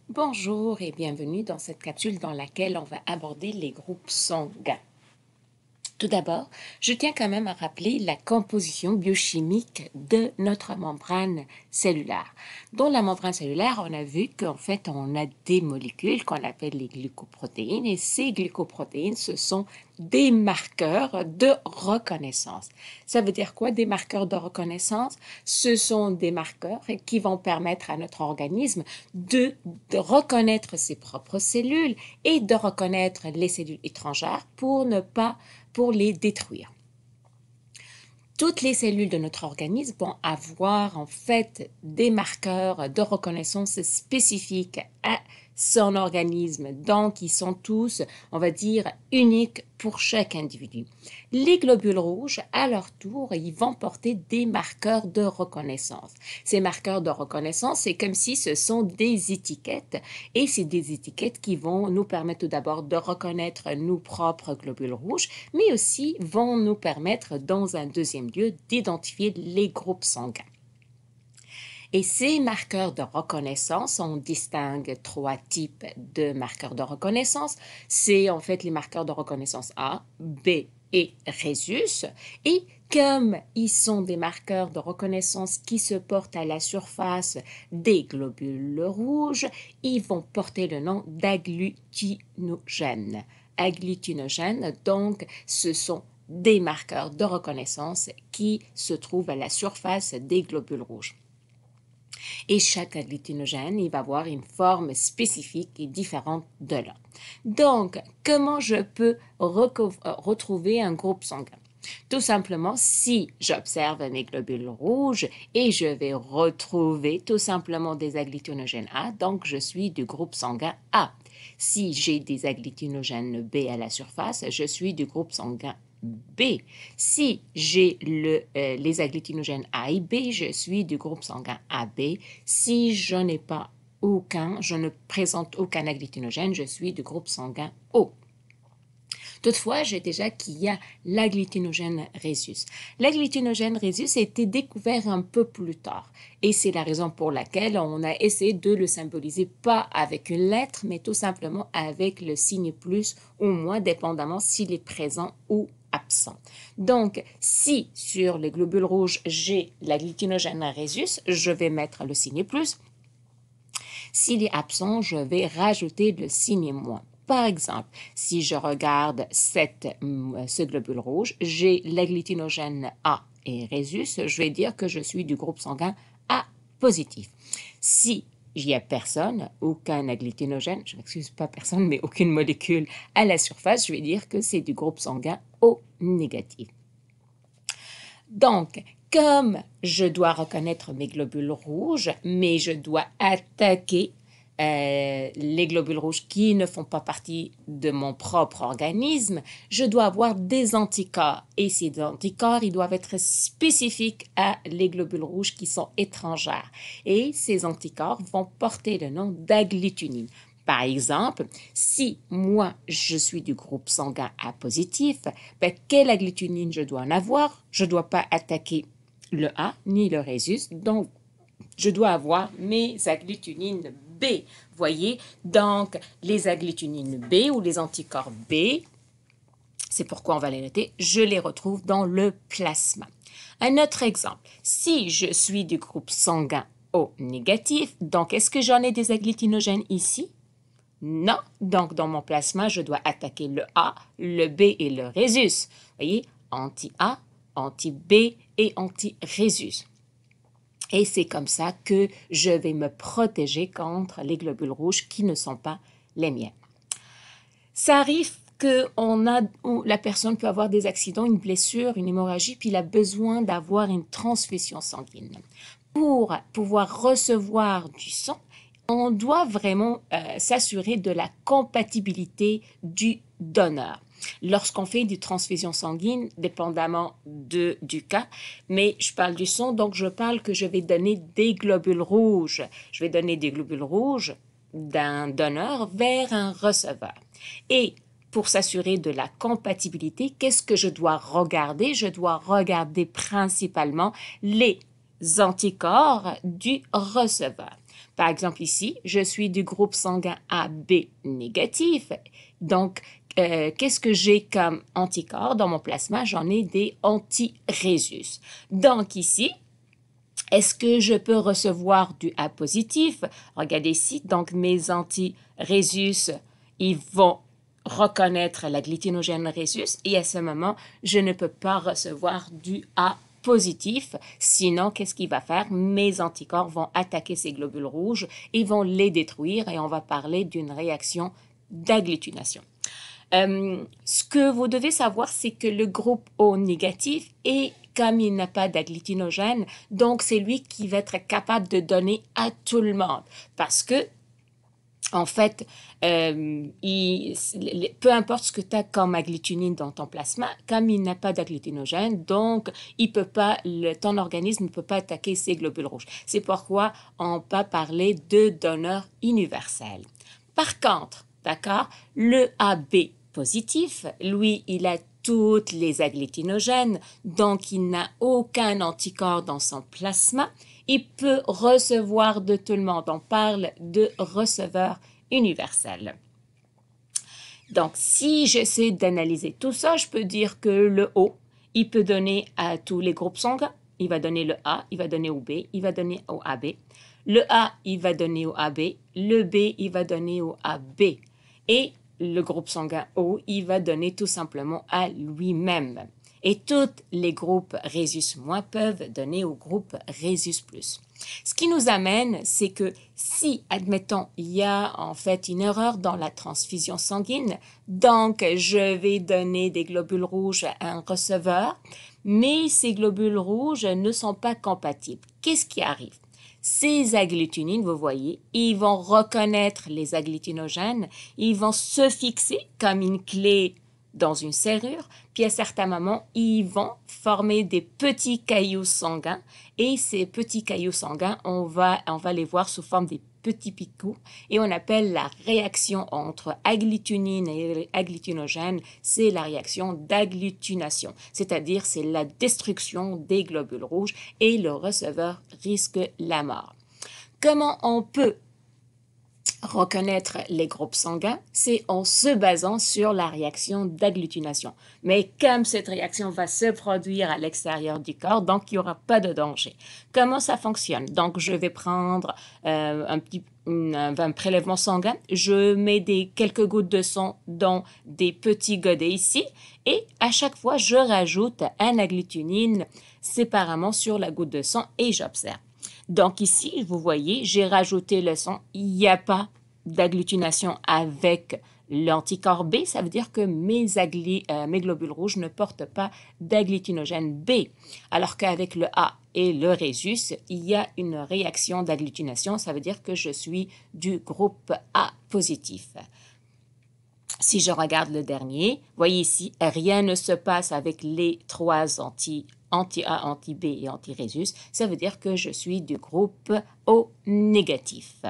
Bonjour et bienvenue dans cette capsule dans laquelle on va aborder les groupes sanguins. Tout d'abord, je tiens quand même à rappeler la composition biochimique de notre membrane cellulaire. Dans la membrane cellulaire, on a vu qu'en fait, on a des molécules qu'on appelle les glycoprotéines et ces glycoprotéines, ce sont des marqueurs de reconnaissance. Ça veut dire quoi, des marqueurs de reconnaissance? Ce sont des marqueurs qui vont permettre à notre organisme de reconnaître ses propres cellules et de reconnaître les cellules étrangères pour les détruire. Toutes les cellules de notre organisme vont avoir en fait des marqueurs de reconnaissance spécifiques à son organisme. Donc, ils sont tous, on va dire, uniques pour chaque individu. Les globules rouges, à leur tour, ils vont porter des marqueurs de reconnaissance. Ces marqueurs de reconnaissance, c'est comme si ce sont des étiquettes et c'est des étiquettes qui vont nous permettre tout d'abord de reconnaître nos propres globules rouges, mais aussi vont nous permettre, dans un deuxième lieu, d'identifier les groupes sanguins. Et ces marqueurs de reconnaissance, on distingue trois types de marqueurs de reconnaissance. C'est en fait les marqueurs de reconnaissance A, B et rhésus. Et comme ils sont des marqueurs de reconnaissance qui se portent à la surface des globules rouges, ils vont porter le nom d'agglutinogènes. Agglutinogènes, donc, ce sont des marqueurs de reconnaissance qui se trouvent à la surface des globules rouges. Et chaque agglutinogène, il va avoir une forme spécifique et différente de l'autre. Donc, comment je peux retrouver un groupe sanguin? Tout simplement, si j'observe mes globules rouges et je vais retrouver tout simplement des agglutinogènes A, donc je suis du groupe sanguin A. Si j'ai des agglutinogènes B à la surface, je suis du groupe sanguin B. Si j'ai les agglutinogènes A et B, je suis du groupe sanguin AB. Si je n'ai pas je ne présente aucun agglutinogène, je suis du groupe sanguin O. Toutefois, j'ai déjà qu'il y a l'agglutinogène rhésus. L'agglutinogène rhésus a été découvert un peu plus tard et c'est la raison pour laquelle on a essayé de le symboliser pas avec une lettre, mais tout simplement avec le signe plus ou moins, dépendamment s'il est présent ou absent. Donc, si sur les globules rouges, j'ai l'agglutinogène rhésus, je vais mettre le signe plus. S'il est absent, je vais rajouter le signe moins. Par exemple, si je regarde ce globule rouge, j'ai l'agglutinogène A et rhésus, je vais dire que je suis du groupe sanguin A positif. Si il n'y a personne, aucun agglutinogène, je m'excuse, pas personne, mais aucune molécule à la surface, je vais dire que c'est du groupe sanguin O négatif. Donc, comme je dois reconnaître mes globules rouges, mais je dois attaquer les globules rouges qui ne font pas partie de mon propre organisme, je dois avoir des anticorps. Et ces anticorps, ils doivent être spécifiques à les globules rouges qui sont étrangères. Et ces anticorps vont porter le nom d'agglutinine. Par exemple, si moi, je suis du groupe sanguin A positif, quelle agglutinine je dois en avoir? Je ne dois pas attaquer le A ni le rhésus, donc je dois avoir mes agglutinines B. Voyez, donc les agglutinines B ou les anticorps B, c'est pourquoi on va les noter, je les retrouve dans le plasma. Un autre exemple, si je suis du groupe sanguin O négatif, donc est-ce que j'en ai des agglutinogènes ici? Non, donc dans mon plasma, je dois attaquer le A, le B et le rhésus. Voyez, anti-A, anti-B et anti-rhésus. Et c'est comme ça que je vais me protéger contre les globules rouges qui ne sont pas les miens. Ça arrive que la personne peut avoir des accidents, une blessure, une hémorragie, puis il a besoin d'avoir une transfusion sanguine. Pour pouvoir recevoir du sang, on doit vraiment s'assurer de la compatibilité du donneur. Lorsqu'on fait des transfusions sanguines, dépendamment du cas, mais je parle du sang, donc je parle que je vais donner des globules rouges. Je vais donner des globules rouges d'un donneur vers un receveur. Et pour s'assurer de la compatibilité, qu'est-ce que je dois regarder? Je dois regarder principalement les anticorps du receveur. Par exemple ici, je suis du groupe sanguin AB négatif. Donc, qu'est-ce que j'ai comme anticorps dans mon plasma? J'en ai des anti-Rhésus. Donc ici, est-ce que je peux recevoir du A positif? Regardez ici, donc mes anti-Rhésus, ils vont reconnaître la glutinogène Rhésus et à ce moment, je ne peux pas recevoir du A positif. Sinon, qu'est-ce qu'il va faire? Mes anticorps vont attaquer ces globules rouges et vont les détruire et on va parler d'une réaction d'agglutination. Ce que vous devez savoir, c'est que le groupe O négatif est comme il n'a pas d'agglutinogène, donc c'est lui qui va être capable de donner à tout le monde. Parce que, en fait, peu importe ce que tu as comme agglutinine dans ton plasma, comme il n'a pas d'agglutinogène, donc ton organisme ne peut pas attaquer ces globules rouges. C'est pourquoi on peut parler de donneur universel. Par contre, d'accord, le AB positif, lui, il a toutes les agglutinogènes, donc il n'a aucun anticorps dans son plasma. Il peut recevoir de tout le monde. On parle de receveur universel. Donc, si j'essaie d'analyser tout ça, je peux dire que le O, il peut donner à tous les groupes sanguins. Il va donner le A, il va donner au B, il va donner au AB. Le A, il va donner au AB. Le B, il va donner au AB. Et le groupe sanguin O, il va donner tout simplement à lui-même. Et tous les groupes Rhésus- peuvent donner au groupe Rhésus+. Ce qui nous amène, c'est que si, admettons, il y a en fait une erreur dans la transfusion sanguine, donc je vais donner des globules rouges à un receveur, mais ces globules rouges ne sont pas compatibles. Qu'est-ce qui arrive? Ces agglutinines, vous voyez, ils vont reconnaître les agglutinogènes, ils vont se fixer comme une clé dans une serrure, puis à certains moments, ils vont former des petits cailloux sanguins et ces petits cailloux sanguins, on va les voir sous forme des petits picots et on appelle la réaction entre agglutinine et agglutinogène, c'est la réaction d'agglutination, c'est-à-dire c'est la destruction des globules rouges et le receveur risque la mort. Comment on peut reconnaître les groupes sanguins? C'est en se basant sur la réaction d'agglutination. Mais comme cette réaction va se produire à l'extérieur du corps, donc il n'y aura pas de danger. Comment ça fonctionne? Donc, je vais prendre un prélèvement sanguin, je mets quelques gouttes de sang dans des petits godets ici, et à chaque fois, je rajoute un agglutinine séparément sur la goutte de sang et j'observe. Donc ici, vous voyez, j'ai rajouté le sang. Il n'y a pas d'agglutination avec l'anticorps B. Ça veut dire que mes globules rouges ne portent pas d'agglutinogène B. Alors qu'avec le A et le Rhésus, il y a une réaction d'agglutination. Ça veut dire que je suis du groupe A positif. Si je regarde le dernier, voyez ici, rien ne se passe avec les trois anti-A, anti-B et anti-Rhésus. Ça veut dire que je suis du groupe O négatif.